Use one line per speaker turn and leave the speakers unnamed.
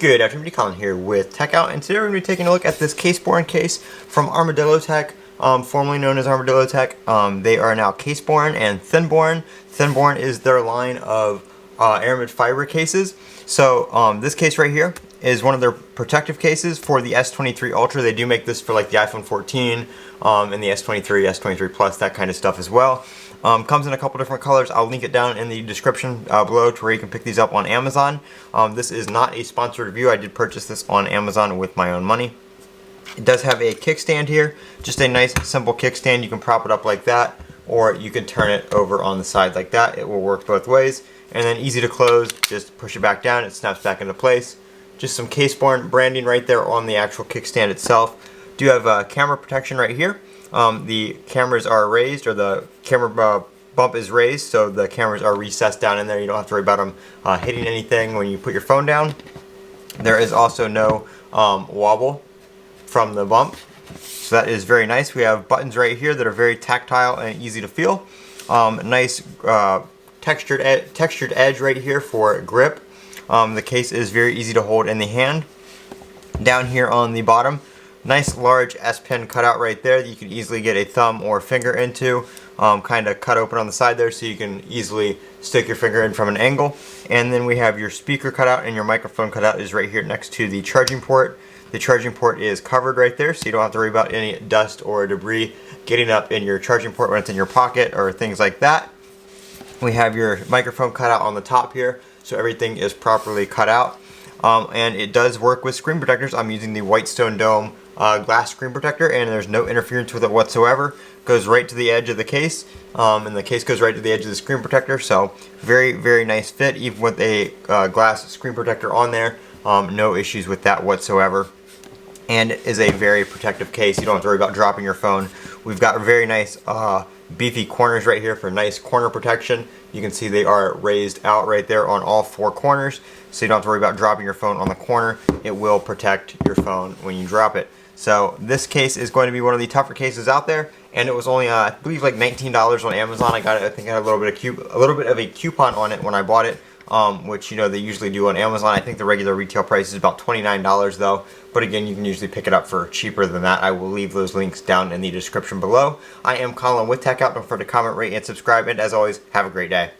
Good afternoon, Colin here with Techout, and today we're going to be taking a look at this Caseborne case from Armadillo Tech, formerly known as Armadillo Tech. They are now Caseborne and Thinborne. Thinborne is their line of aramid fiber cases. So this case right here is one of their protective cases for the S23 Ultra. They do make this for like the iPhone 14 and the S23, S23 Plus, that kind of stuff as well. Comes in a couple different colors. I'll link it down in the description below to where you can pick these up on Amazon. This is not a sponsored review. I did purchase this on Amazon with my own money. It does have a kickstand here, just a nice simple kickstand. You can prop it up like that, or you can turn it over on the side like that. It will work both ways. And then easy to close, just push it back down, it snaps back into place. Just some Caseborne branding right there on the actual kickstand itself. Do have camera protection right here. The cameras are raised, or the camera bump is raised, so the cameras are recessed down in there. You don't have to worry about them hitting anything when you put your phone down. There is also no wobble from the bump, so that is very nice. We have buttons right here that are very tactile and easy to feel. Nice textured edge right here for grip. The case is very easy to hold in the hand. Down here on the bottom, nice large S Pen cutout right there that you can easily get a thumb or finger into, kind of cut open on the side there so you can easily stick your finger in from an angle. And then we have your speaker cutout, and your microphone cutout is right here next to the charging port. The charging port is covered right there, so you don't have to worry about any dust or debris getting up in your charging port when it's in your pocket or things like that. We have your microphone cutout on the top here, so everything is properly cut out. And it does work with screen protectors. I'm using the Whitestone Dome glass screen protector, and there's no interference with it whatsoever. Goes right to the edge of the case, and the case goes right to the edge of the screen protector. So very, very nice fit, even with a glass screen protector on there. No issues with that whatsoever. And it is a very protective case. You don't have to worry about dropping your phone. We've got very nice beefy corners right here for nice corner protection. You can see they are raised out right there on all four corners, so you don't have to worry about dropping your phone on the corner. It will protect your phone when you drop it. So this case is going to be one of the tougher cases out there, and it was only I believe like $19 on Amazon. I got it. I think I had a little bit of a coupon on it when I bought it, which you know they usually do on Amazon. I think the regular retail price is about $29 though. But again, you can usually pick it up for cheaper than that. I will leave those links down in the description below. I am Colin with Techout. Don't forget to comment, rate, and subscribe. And as always, have a great day.